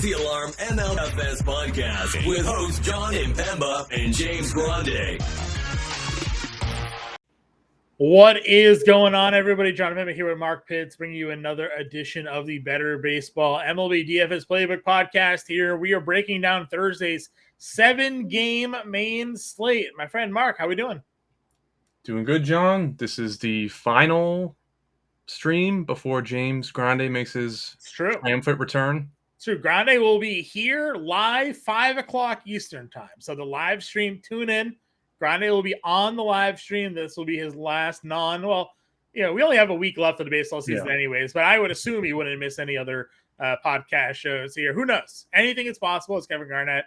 the Alarm MLB DFS podcast with hosts John Impemba and James Grande. What is going on, everybody? John Impemba here with Mark Pitts, bringing you another edition of the Better Baseball MLB DFS Playbook podcast. Here we are breaking down Thursday's 7-game main slate. My friend Mark, how we doing? Doing good, John. This is the final stream before James Grande makes his triumphant return. It's true. Grande will be here live 5 o'clock Eastern time. So the live stream, tune in. Grande will be on the live stream. This will be his last we only have a week left of the baseball season anyways, but I would assume he wouldn't miss any other podcast shows here. Who knows? Anything is possible, as Kevin Garnett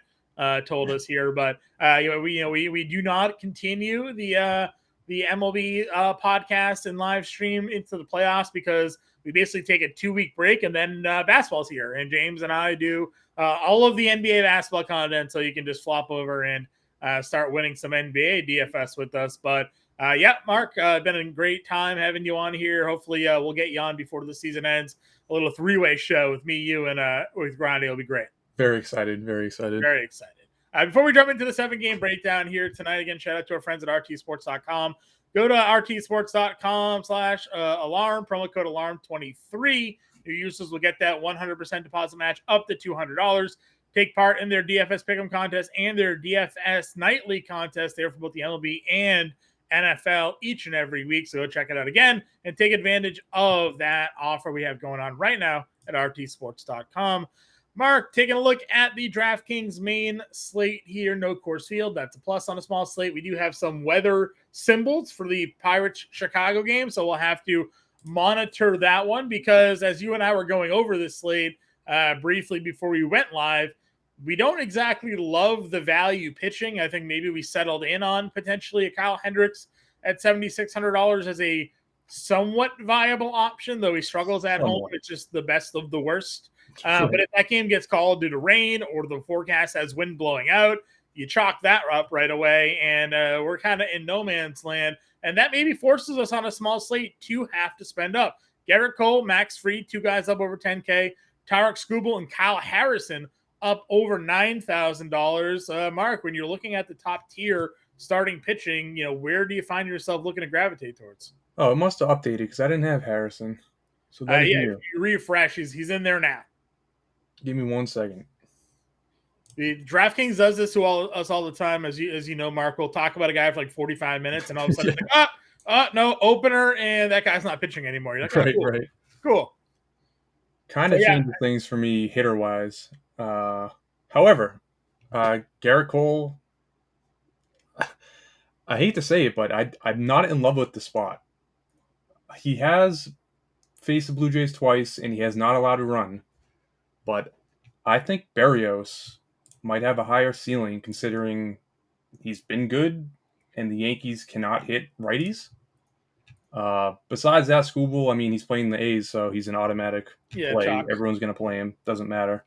told us here. But we do not continue the MLB podcast and live stream into the playoffs because we basically take a 2-week break and then basketball's here. And James and I do all of the NBA basketball content, so you can just flop over and start winning some NBA DFS with us. But Mark, been a great time having you on here. Hopefully we'll get you on before the season ends. A little 3-way show with me, you, and with Grande will be great. Very excited. Very excited. Very excited. Before we jump into the 7-game breakdown here tonight, again, shout out to our friends at rtsports.com. Go to rtsports.com/alarm, promo code alarm23. Your users will get that 100% deposit match up to $200. Take part in their DFS Pick'em contest and their DFS Nightly contest there for both the MLB and NFL each and every week. So go check it out again and take advantage of that offer we have going on right now at rtsports.com. Mark, taking a look at the DraftKings main slate here. No Coors Field. That's a plus on a small slate. We do have some weather symbols for the Pirates-Chicago game, so we'll have to monitor that one because as you and I were going over this slate briefly before we went live, we don't exactly love the value pitching. I think maybe we settled in on potentially a Kyle Hendricks at $7,600 as a somewhat viable option, though he struggles at home. It's just the best of the worst. But if that game gets called due to rain or the forecast has wind blowing out, you chalk that up right away, and we're kind of in no man's land. And that maybe forces us on a small slate to have to spend up. Garrett Cole, Max Fried, 2 guys up over $10K. Tarek Skubal and Kyle Harrison up over $9,000. Mark, when you're looking at the top tier starting pitching, where do you find yourself looking to gravitate towards? Oh, it must have updated because I didn't have Harrison. So if you refresh, he's in there now. Give me 1 second. The DraftKings does this to us all the time, as you know, Mark. We'll talk about a guy for like 45 minutes, and all of a sudden, no opener, and that guy's not pitching anymore. You're like, right. Cool. Kind of changes things for me hitter-wise. However, Garrett Cole, I hate to say it, but I'm not in love with the spot. He has faced the Blue Jays twice, and he has not allowed a run. But I think Berrios might have a higher ceiling considering he's been good, and the Yankees cannot hit righties. Besides that, Skubal, he's playing the A's, so he's an automatic play. Chalk. Everyone's going to play him. Doesn't matter.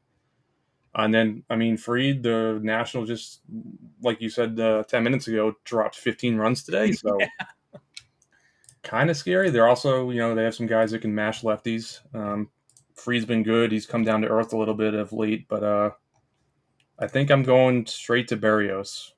And then, Fried, the Nationals just, like you said 10 minutes ago, dropped 15 runs today. So kind of scary. They're also, they have some guys that can mash lefties. Fried's been good. He's come down to earth a little bit of late, but I think I'm going straight to Berrios.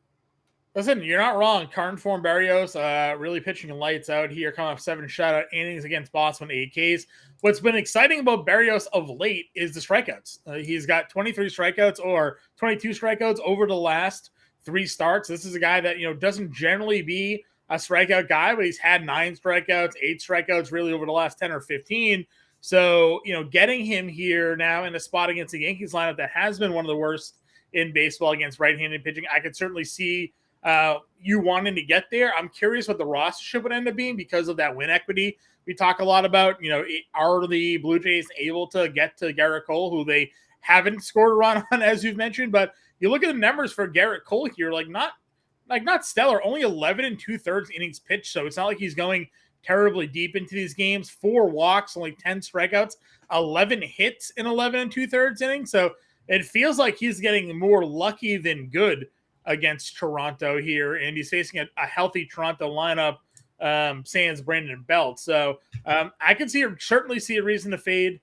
Listen, you're not wrong. Current form Berrios really pitching lights out here, coming off 7 shutout innings against Boston, 8 Ks. What's been exciting about Berrios of late is the strikeouts. He's got 23 strikeouts or 22 strikeouts over the last 3 starts. This is a guy that, doesn't generally be a strikeout guy, but he's had 9 strikeouts, 8 strikeouts really over the last 10 or 15. So, getting him here now in a spot against the Yankees lineup that has been one of the worst in baseball against right-handed pitching, I could certainly see you wanting to get there. I'm curious what the rostership would end up being because of that win equity. We talk a lot about, are the Blue Jays able to get to Garrett Cole, who they haven't scored a run on, as you've mentioned, but you look at the numbers for Garrett Cole here, not stellar, only 11 2/3 innings pitched. So it's not like he's going terribly deep into these games. 4 walks, only 10 strikeouts, 11 hits in 11 2/3 innings. So it feels like he's getting more lucky than good against Toronto here, and he's facing a healthy Toronto lineup, sans Brandon Belt. So I can certainly see a reason to fade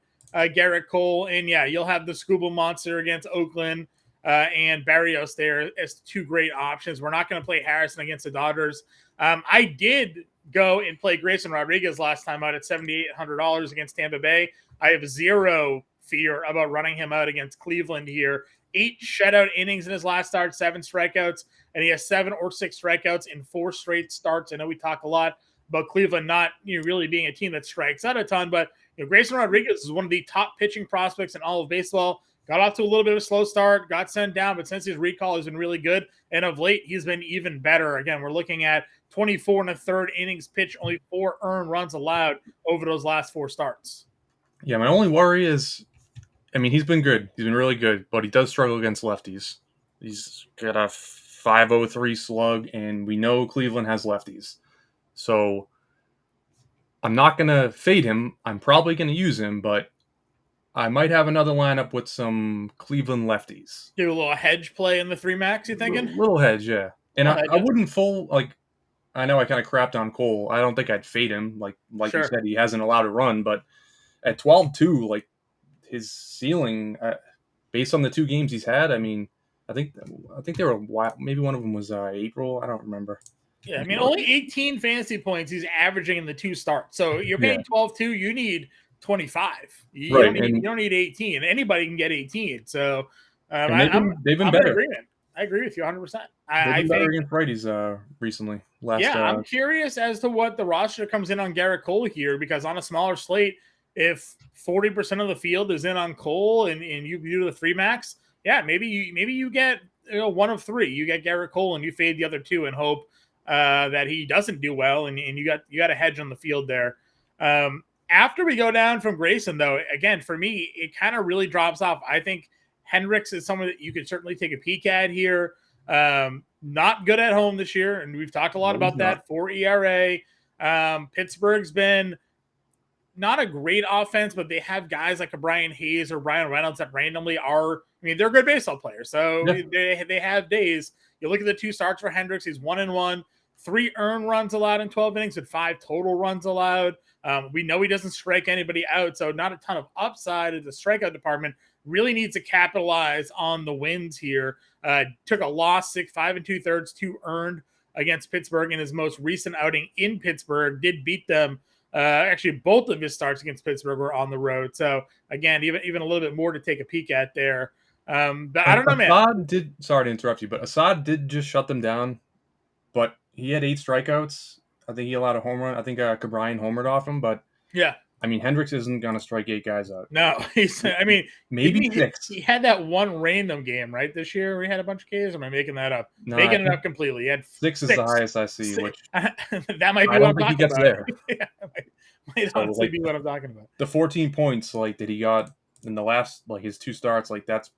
Garrett Cole, and yeah, you'll have the Scuba Monster against Oakland and Barrios there as two great options. We're not going to play Harrison against the Dodgers. I did go and play Grayson Rodriguez last time out at $7,800 against Tampa Bay. I have zero fear about running him out against Cleveland here. 8 shutout innings in his last start, 7 strikeouts, and he has 7 or 6 strikeouts in 4 straight starts. I know we talk a lot about Cleveland not really being a team that strikes out a ton, but Grayson Rodriguez is one of the top pitching prospects in all of baseball. Got off to a little bit of a slow start, got sent down, but since his recall has been really good, and of late he's been even better. Again, we're looking at 24 and a third innings pitched, only 4 earned runs allowed over those last 4 starts. Yeah, my only worry is, he's been good. He's been really good, but he does struggle against lefties. He's got a 5.03 slug, and we know Cleveland has lefties. So I'm not going to fade him. I'm probably going to use him, but I might have another lineup with some Cleveland lefties. Do a little hedge play in the 3 max, you thinking? Little hedge, yeah. And I wouldn't I know I kind of crapped on Cole. I don't think I'd fade him. Like sure. You said, he hasn't allowed to run, but at 12-2, his ceiling, based on the 2 games he's had, I think they were, maybe one of them was April. I don't remember. Yeah, only 18 fantasy points he's averaging in the 2 starts. So you're paying 12-2, you need 25. You don't need 18. Anybody can get 18. So they've been better. I agree with you 100%. They've been better against righties recently. I'm curious as to what the roster comes in on Garrett Cole here, because on a smaller slate, if 40% of the field is in on Cole and you do the 3 max, maybe you get 1 of 3. You get Garrett Cole and you fade the other 2 and hope that he doesn't do well, and you got a hedge on the field there. After we go down from Grayson, though, again, for me, it kind of really drops off. I think Hendricks is someone that you could certainly take a peek at here. Not good at home this year, and we've talked a lot about that. 4 ERA. Pittsburgh's been not a great offense, but they have guys like a Brian Hayes or Brian Reynolds that randomly are, they're good baseball players. So they have days. You look at the 2 starts for Hendricks, he's 1-1, 3 earned runs allowed in 12 innings with 5 total runs allowed. We know he doesn't strike anybody out, so not a ton of upside in the strikeout department. Really needs to capitalize on the wins here. Took a loss, 5 2/3, 2 earned against Pittsburgh in his most recent outing in Pittsburgh. Did beat them. Actually, both of his starts against Pittsburgh were on the road. So again, even a little bit more to take a peek at there. But I don't know, man. Sorry to interrupt you, but Assad did just shut them down. But he had 8 strikeouts. I think he allowed a home run. I think Cabrian homered off him. But yeah, Hendricks isn't going to strike 8 guys out. No, maybe 6. He had that one random game, right, this year where he had a bunch of Ks. Am I making that up? No, making it up completely. He had 6 is the highest I see. 6. Which that might be what I'm talking about. There. Might honestly be what I'm talking about. The 14 points that he got in the last his 2 starts, that's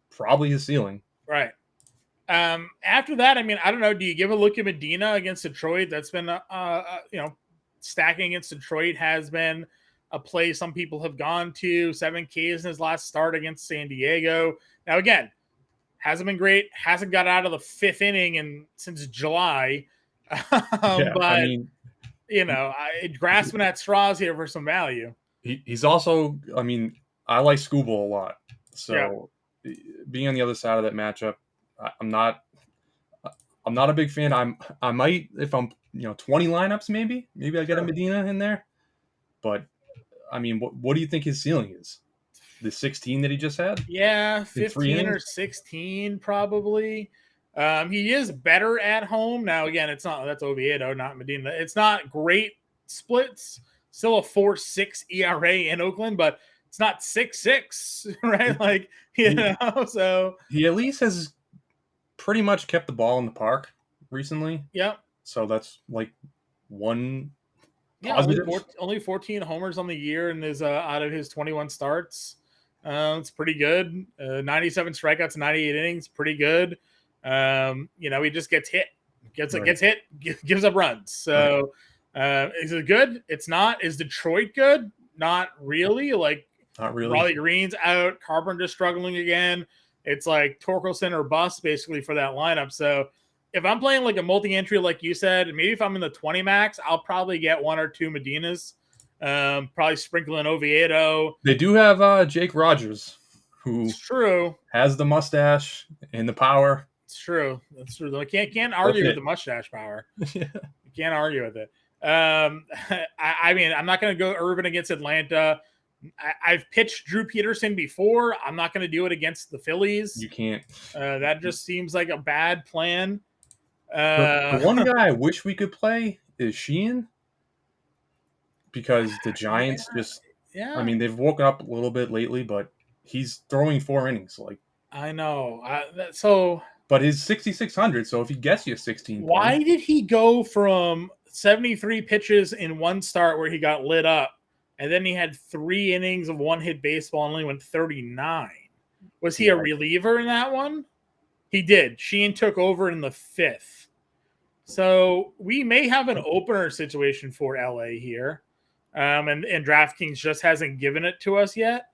probably his ceiling. Right. After that, I don't know. Do you give a look at Medina against Detroit? That's been stacking against Detroit has been a play some people have gone to. 7 Ks in his last start against San Diego. Now, again, hasn't been great. Hasn't got out of the 5th inning since July. Grasping at straws here for some value. He's also, I like Scuba a lot. So being on the other side of that matchup, I'm not a big fan. I might, if I'm 20 lineups, maybe I get a Medina in there. But what do you think his ceiling is? The 16 that he just had? Yeah, 15 or 16 probably. He is better at home. Now again, that's Oviedo, not Medina. It's not great splits. Still a 4.6 ERA in Oakland, but it's not 6.6, right? So he at least has pretty much kept the ball in the park recently. Yep. So that's one. Yeah, only 14 homers on the year and is out of his 21 starts. It's pretty good. 97 strikeouts, 98 innings, pretty good. He just gets hit, gets hit, gives up runs. So is it good? It's not. Is Detroit good? Not really. Not really. Raleigh Green's out. Carpenter's struggling again. It's like Torkelson or bust basically for that lineup. So if I'm playing a multi-entry, like you said, maybe if I'm in the 20 max, I'll probably get 1 or 2 Medinas Probably sprinkling Oviedo. They do have Jake Rogers, who It's true. has the mustache and the power. It's true. That's true. Though. Can't That's argue with it. the mustache power. Yeah. You can't argue with it. I mean, I'm not going to go Irvin against Atlanta. I've pitched Drew Peterson before. I'm not going to do it against the Phillies. You can't. That just seems like a bad plan. The one guy I wish we could play is Sheehan, because the Giants yeah. I mean, they've woken up a little bit lately, but he's throwing 4 innings. Like, I know. So, but his 6,600. So if he gets you 16, why points, did he go from 73 pitches in one start where he got lit up, and then he had 3 innings of one-hit baseball and only went 39? Was he a reliever in that one? He did. Sheehan took over in the 5th. So we may have an opener situation for LA here. And DraftKings just hasn't given it to us yet.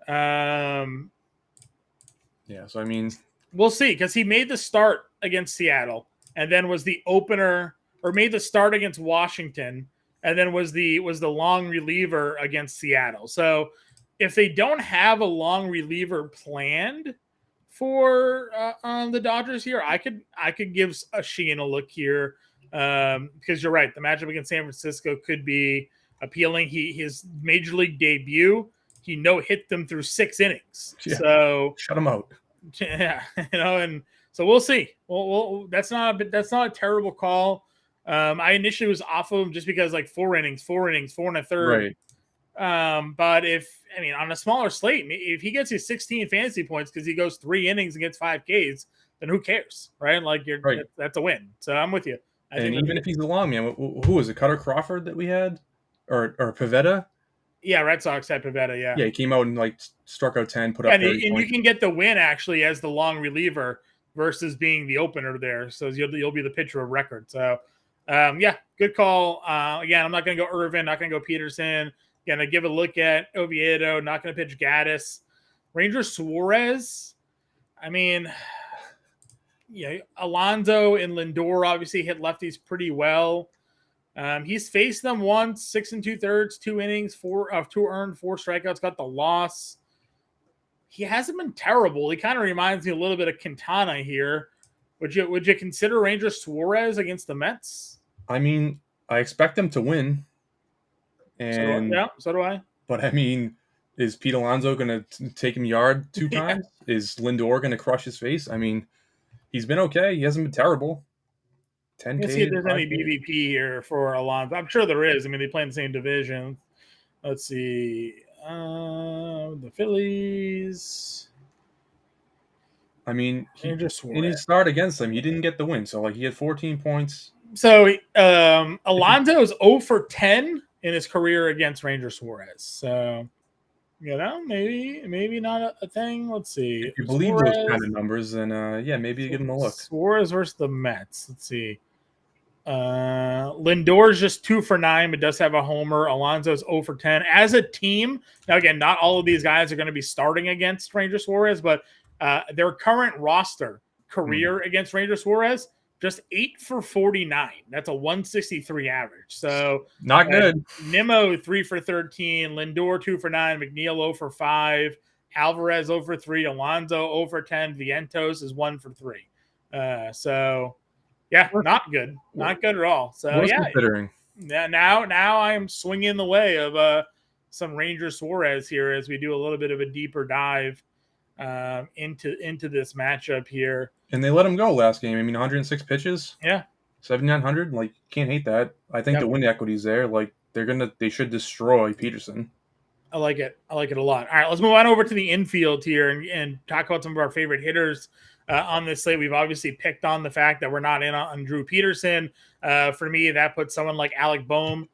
yeah. So I mean, we'll see, because he made the start against Seattle, and then was the opener, or made the start against Washington, and then was the long reliever against Seattle. So if they don't have a long reliever planned for the Dodgers here, I could give a Sheehan a look here, because you're right, the matchup against San Francisco could be appealing. His major league debut, he no-hit them through 6 innings. Yeah. So shut him out. Yeah, and so we'll see. Well, that's not a terrible call. I initially was off of him just because, like, 4 innings, 4 1/3. Right. But on a smaller slate, if he gets his 16 fantasy points because he goes 3 innings and gets 5 Ks, then who cares, right? Like, right. That's a win. So I'm with you. And even if he's a long man, who was it? Cutter Crawford that we had, or Pivetta? Yeah, Red Sox had Pivetta. Yeah, he came out and like struck out 10, put up 30 and points. you can get the win actually as the long reliever versus being the opener there. So you'll be the pitcher of record. So good call. Again, I'm not going to go Irvin, not going to go Peterson. Going to give a look at Oviedo, not going to pitch Gaddis. Ranger Suarez, I mean, yeah, Alonso and Lindor obviously hit lefties pretty well. He's faced them once, 6 2/3, 2 innings, 2 earned, 4 strikeouts, got the loss. He hasn't been terrible. He kind of reminds me a little bit of Quintana here. Would you consider Ranger Suarez against the Mets? I mean, I expect them to win. And so do I. But I mean, is Pete Alonso going to take him yard 2 times? Is Lindor going to crush his face? I mean, he's been okay. He hasn't been terrible. 10K. Let's see if there's any BVP here for Alonso. I'm sure there is. I mean, they play in the same division. Let's see. The Phillies. I mean, in his start against them, he didn't get the win. So, like, he had 14 points. So, Alonso is 0 for 10 in his career against Ranger Suarez. So, maybe not a thing. Let's see. If you believe Suarez, those kind of numbers, then, maybe you give him a look. Suarez versus the Mets. Let's see. Lindor's just 2 for 9, but does have a homer. Alonso's 0 for 10. As a team, now again, not all of these guys are going to be starting against Ranger Suarez, but their current roster career against Ranger Suarez, just 8 for 49. That's a 163 average. So not good. Nimmo 3 for 13, Lindor 2 for 9, McNeil 0 for 5, Alvarez 0 for 3, Alonso 0 for 10, Vientos is 1 for 3. Yeah, not good. Not good at all. So considering. Now I'm swinging the way of some Ranger Suarez here as we do a little bit of a deeper dive into this matchup here. And they let him go last game. I mean, 106 pitches. Yeah. 7,900. Like, can't hate that. I think the win equity's there. Like, they should destroy Peterson. I like it. I like it a lot. All right, let's move on over to the infield here and talk about some of our favorite hitters on this slate. We've obviously picked on the fact that we're not in on Drew Peterson. For me, that puts someone like Alec Boehm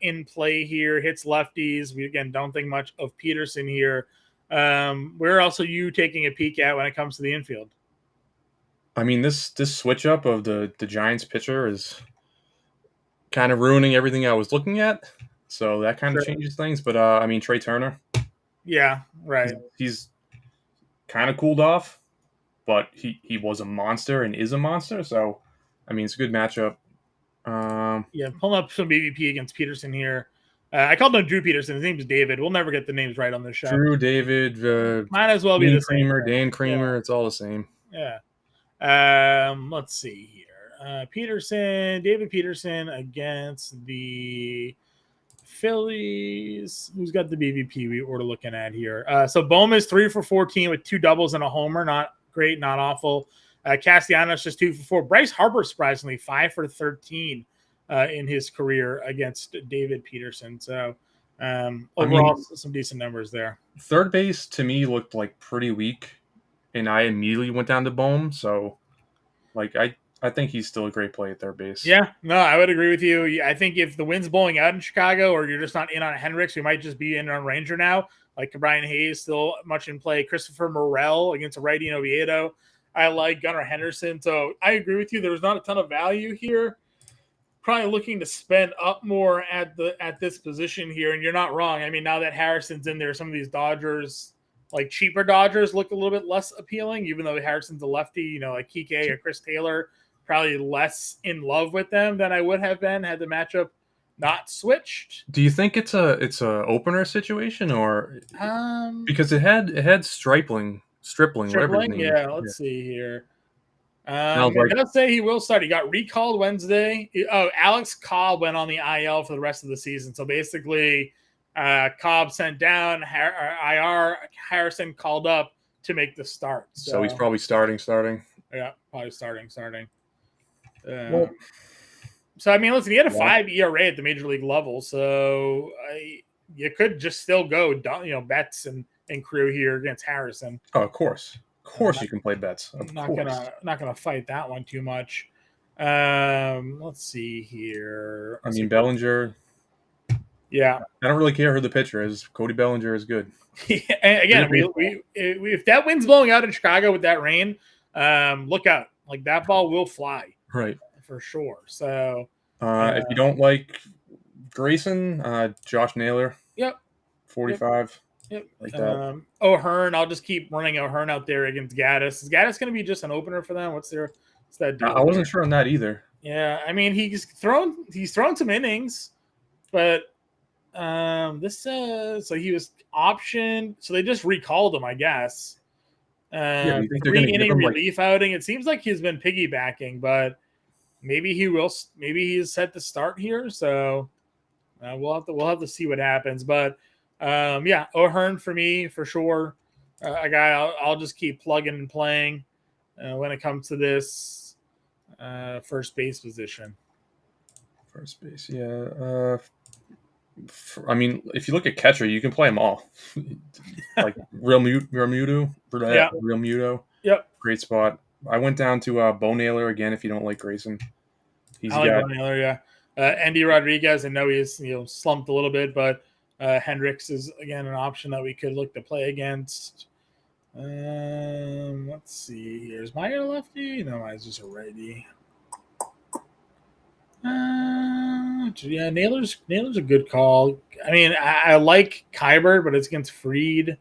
in play here. Hits lefties. We, again, don't think much of Peterson here. Where else are you taking a peek at when it comes to the infield? I mean, this switch up of the Giants pitcher is kind of ruining everything I was looking at. So that kind of changes things. But, I mean, Trey Turner. Yeah, right. He's kind of cooled off, but he was a monster and is a monster. So, I mean, it's a good matchup. Pulling up some BVP against Peterson here. I called him Drew Peterson. His name's David. We'll never get the names right on this show. Drew, David, Might as well be the same. Dan Creamer. It's all the same. Yeah. Let's see here. David Peterson against the Phillies. Who's got the BVP we're looking at here? So Bohm is 3 for 14 with 2 doubles and a homer. Not great, not awful. Castellanos just 2 for 4. Bryce Harper, surprisingly, 5 for 13 in his career against David Peterson. So overall, some decent numbers there. Third base to me looked like pretty weak, and I immediately went down to Bohm. So, like, I think he's still a great play at third base. Yeah, no, I would agree with you. I think if the wind's blowing out in Chicago or you're just not in on Hendricks, we might just be in on Ranger now. Like Brian Hayes still much in play. Christopher Morel against a righty in Oviedo. I like Gunnar Henderson. So I agree with you. There was not a ton of value here. Probably looking to spend up more at this position here, and you're not wrong. I mean, now that Harrison's in there, some of these Dodgers, like cheaper Dodgers, look a little bit less appealing, even though Harrison's a lefty, like Kike or Chris Taylor. Probably less in love with them than I would have been had the matchup not switched. Do you think it's a opener situation or because it had Stripling, whatever his name is. Yeah, let's see here. It does say he will start. He got recalled Wednesday. Alex Cobb went on the IL for the rest of the season. So basically, Cobb sent down, IR, Harrison called up to make the start. So he's probably starting. Yeah, probably starting. So I mean, listen, he had a 5 ERA at the major league level, so you could just still go, Betts and crew here against Harrison. Oh, of course, you can play Betts. Not gonna fight that one too much. Let's see here. I mean, Bellinger. Yeah, I don't really care who the pitcher is. Cody Bellinger is good. Again, if that wind's blowing out in Chicago with that rain, look out. Like that ball will fly. Right. For sure. So if you don't like Grayson, Josh Naylor. Yep. 45. Yep. Like that. O'Hearn, I'll just keep running O'Hearn out there against Gaddis. Is Gaddis going to be just an opener for them? What's that deal? I wasn't sure on that either. Yeah, I mean he's thrown some innings, but this says so he was optioned, so they just recalled him, I guess. 3-inning relief outing. It seems like he's been piggybacking, but maybe he will. Maybe he's set to start here. So we'll have to see what happens. But O'Hearn for me for sure. A guy I'll just keep plugging and playing when it comes to this first base position. First base, yeah. I mean, if you look at catcher, you can play them all. Like Real Muto. Yep. Great spot. I went down to Bo Naylor again if you don't like Grayson. I like Bo Naylor, yeah. Andy Rodriguez, I know he's slumped a little bit, but Hendricks is, again, an option that we could look to play against. Let's see here. Is Meyer a lefty? No, he's just a righty. Yeah, Naylor's a good call. I mean, I like Kyber, but it's against Fried.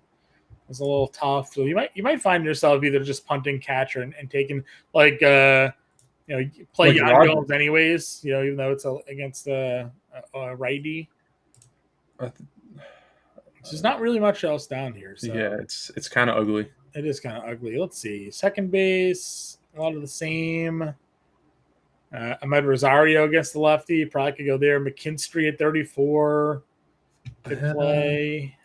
It's a little tough. So you might find yourself either just punting catcher and taking play like Jan Jones anyways. Even though it's against a righty. There's not really much else down here. So. Yeah, it's kind of ugly. It is kind of ugly. Let's see. Second base, a lot of the same. Ahmed Rosario against the lefty. Probably could go there. McKinstry at 34 could play.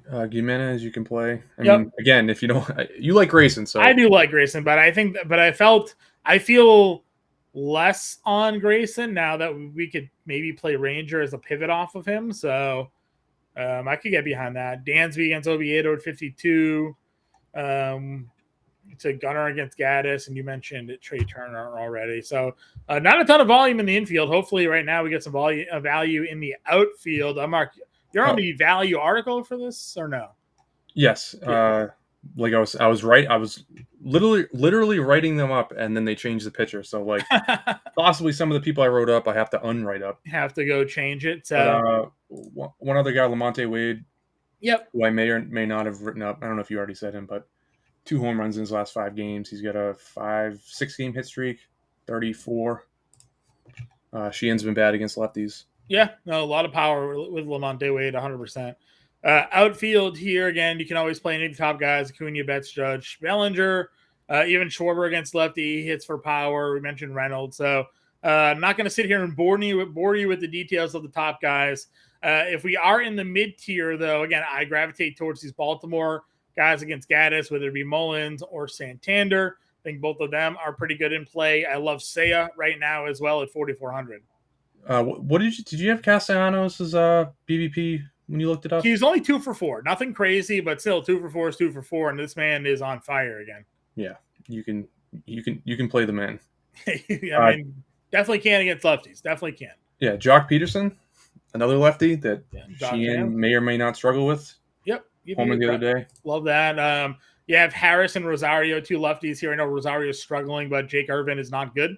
Gimenez, you can play. I mean, again, if you don't, you like Grayson, so I do like Grayson, but I feel less on Grayson now that we could maybe play Ranger as a pivot off of him. So I could get behind that. Dansby against Oviedo at 52. It's a Gunnar against Gaddis, and you mentioned Trey Turner already. So not a ton of volume in the infield. Hopefully right now we get some value in the outfield. Mark, you're on the value article for this or no? Yes. Yeah. Like I was right. I was literally writing them up, and then they changed the picture. So like possibly some of the people I wrote up, I have to unwrite up. Have to go change it. So one other guy, Lamonte Wade. Yep. Who I may or may not have written up. I don't know if you already said him, but 2 home runs in his last 5 games. He's got a 6 game hit streak, 34. Sheehan's been bad against lefties. Yeah, no, a lot of power with Lamonte Wade, 100%. Outfield here, again, you can always play any of the top guys, Acuna, Betts, Judge, Bellinger, even Schwarber against lefty, he hits for power. We mentioned Reynolds. So I'm not going to sit here and bore you with the details of the top guys. If we are in the mid-tier, though, again, I gravitate towards these Baltimore guys against Gaddis, whether it be Mullins or Santander. I think both of them are pretty good in play. I love Seiya right now as well at 4,400. What did you have Castellanos as BVP when you looked it up? He's only 2 for 4. Nothing crazy, but still 2 for 4 is 2 for 4, and this man is on fire again. Yeah, you can play the man. I mean, definitely can against lefties. Definitely can. Yeah, Jock Peterson, another lefty that Sheehan may or may not struggle with. Yep. Homer the other day. Love that. You have Harris and Rosario, 2 lefties here. I know Rosario is struggling, but Jake Irvin is not good.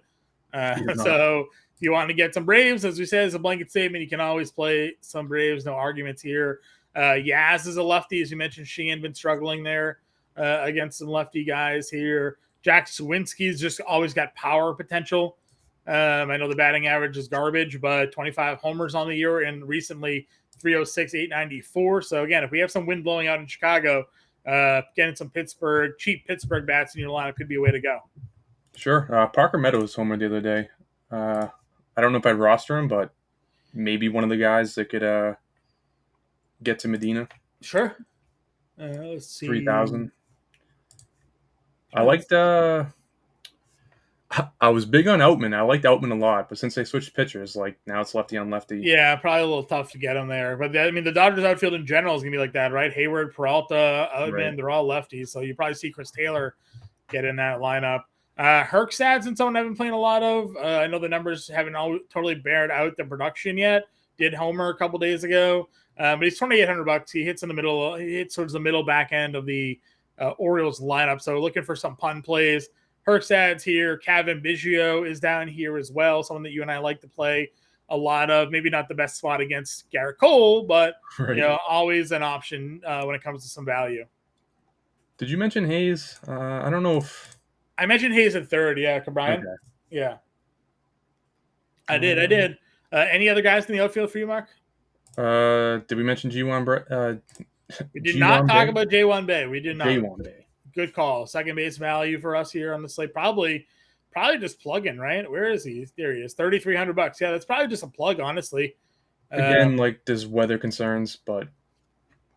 So if you want to get some Braves, as we said, as a blanket statement, you can always play some Braves. No arguments here. Yaz is a lefty. As you mentioned, Sheehan been struggling there against some lefty guys here. Jack Swinsky's just always got power potential. I know the batting average is garbage, but 25 homers on the year and recently 306, 894. So again, if we have some wind blowing out in Chicago, getting some cheap Pittsburgh bats in your lineup could be a way to go. Sure. Parker Meadows homer the other day. I don't know if I'd roster him, but maybe one of the guys that could get to Medina. Sure. Let's see. 3,000. I liked. I was big on Outman. I liked Outman a lot, but since they switched pitchers, like now it's lefty on lefty. Yeah, probably a little tough to get him there. But I mean, the Dodgers outfield in general is gonna be like that, right? Hayward, Peralta, Outman, right. They're all lefties, so you probably see Chris Taylor get in that lineup. Herkstad's and someone I've been playing a lot of. I know the numbers haven't totally bared out the production yet. Did homer a couple days ago, but he's $2,800. He hits in the middle. He hits towards the middle back end of the Orioles lineup. So looking for some pun plays. Herkstad's here. Kevin Biggio is down here as well. Someone that you and I like to play a lot of. Maybe not the best spot against Garrett Cole, but right. Always an option when it comes to some value. Did you mention Hayes? I don't know if I mentioned Hayes at third. Yeah, Brian. Okay. Yeah, I did. Any other guys in the outfield for you, Mark? Did we mention G1? We did not talk about J1 Bay. We did not. J1 Bay. Good call. Second base value for us here on the slate. Probably just plug-in, right? Where is he? There he is. $3,300. Yeah, that's probably just a plug, honestly. Again, there's weather concerns, but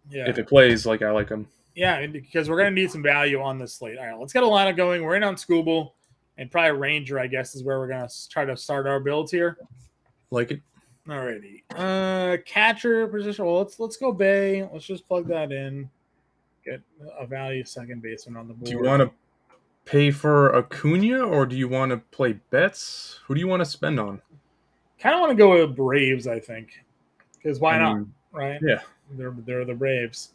yeah, if it plays, I like him. Yeah, because we're going to need some value on this slate. All right, let's get a lineup going. We're in on Scooble and probably Ranger, I guess, is where we're going to try to start our builds here. Like it. All righty. Catcher position. Well, let's go Bay. Let's just plug that in. Get a value second baseman on the board. Do you want to pay for Acuna or do you want to play Betts? Who do you want to spend on? Kind of want to go with Braves, I think. Because why not? Right? Yeah. They're the Braves.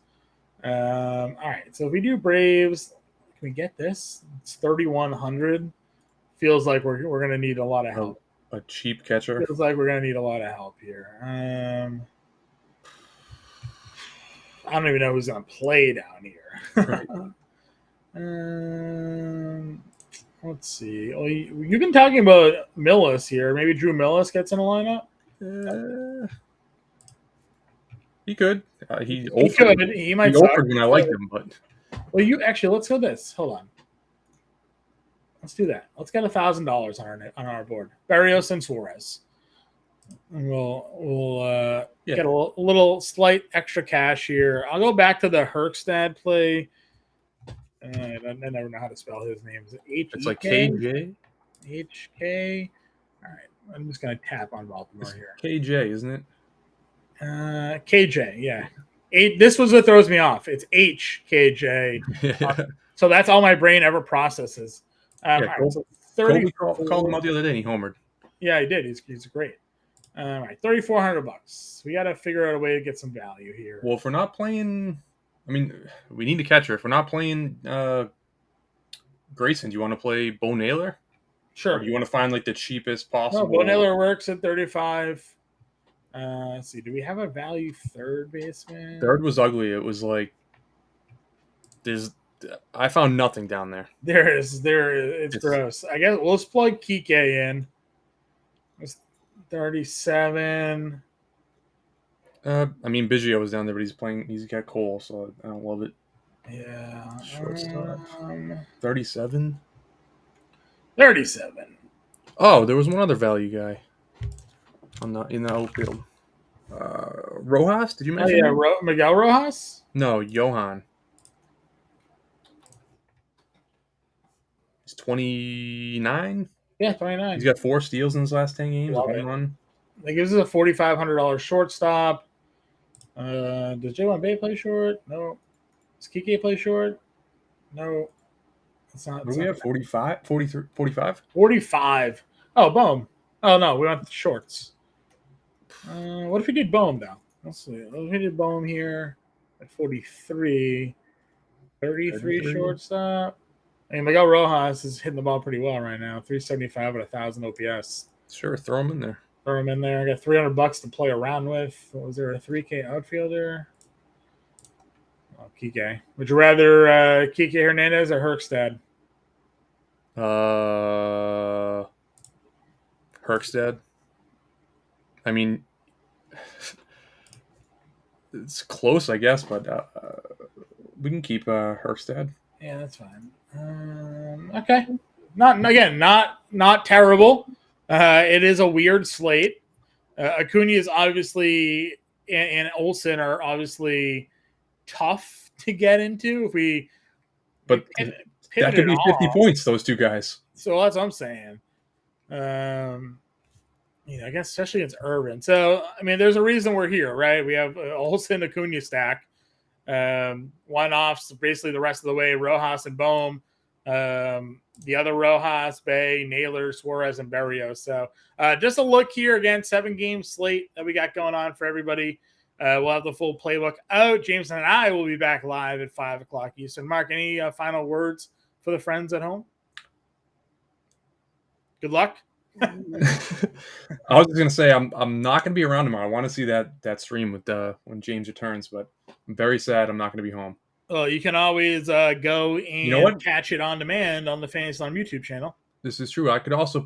All right, so if we do Braves, can we get this? It's 3,100. Feels like we're going to need a lot of help. A cheap catcher. Feels like we're going to need a lot of help here. I don't even know who's going to play down here. Right. Let's see. Well, you've been talking about Millis here. Maybe Drew Millis gets in a lineup. He could. He could. He might. He offered when I liked him, but well, let's go this. Hold on. Let's do that. Let's get $1,000 on our board. Barrios and Suarez. And we'll get a little slight extra cash here. I'll go back to the Herkstad play. I never know how to spell his name. Is it H-E-K? It's like KJ. HK. All right. I'm just gonna tap on Baltimore here. KJ, isn't it? KJ, yeah. This was what throws me off. It's HKJ. So that's all my brain ever processes. Colby called him out the other day and he homered. Yeah, he did. He's great. All right, $3,400. We got to figure out a way to get some value here. Well, if we're not playing, we need a catcher. If we're not playing Grayson, do you want to play Bo Naylor? Sure. Or do you want to find the cheapest possible? No, Bo Naylor works at 35. Let's see. Do we have a value third baseman? Third was ugly. It was I found nothing down there. There is. It's gross. I guess we'll just plug Kike in. It's 37. I mean, Biggio was down there, but he's got Cole, so I don't love it. Yeah. Shortstop. 37. 37. Oh, there was one other value guy in the outfield. Rojas, did you Oh, mention yeah. him? Miguel Rojas? No, Johan. He's 29. Yeah, He's 29. got 4 steals in his last 10 games, a Love home it. run. That gives us a $4,500 shortstop. Does J1 Bay play short? No. Does Kike play short? No. It's not. What do we have? 45? 43, 45? 45. Oh, Bohm. Oh, no. We want the shorts. What if we did Bohm, though? Let's see. What if we did Bohm here at 43? 33 shortstop. I mean, Miguel Rojas is hitting the ball pretty well right now. 375 at 1,000 OPS. Sure, throw him in there. Throw him in there. I got $300 to play around with. What was there, a 3K outfielder? Oh, Kike. Would you rather Kike Hernandez or Herkstad? Herkstad. I mean, it's close, I guess, but we can keep Herkstad. Yeah, that's fine. Okay. Not terrible. It is a weird slate. Acuna is obviously and Olsen are obviously tough to get into if we. But that could be 50 points. Those two guys. So that's what I'm saying. I guess especially against Irvin. So I mean, there's a reason we're here, right? We have Olsen Acuna stack. One-offs basically the rest of the way, Rojas and Bohm. The other Rojas, Bay, Naylor, Suarez, and Berrios. So just a look here again, 7-game slate that we got going on for everybody. We'll have the full playbook out. Jameson and I will be back live at 5 o'clock Eastern. Mark, any final words for the friends at home? Good luck. I was just gonna say I'm not gonna be around tomorrow. I want to see that stream with when James returns, but I'm very sad I'm not gonna be home. Well, you can always go and catch it on demand on the Fantasy Slam YouTube channel. This is true. I could also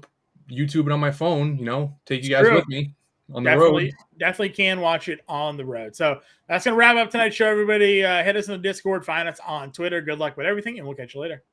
YouTube it on my phone. Take you guys with me on the road. Definitely can watch it on the road. So that's gonna wrap up tonight's show. Everybody, hit us in the Discord, find us on Twitter. Good luck with everything, and we'll catch you later.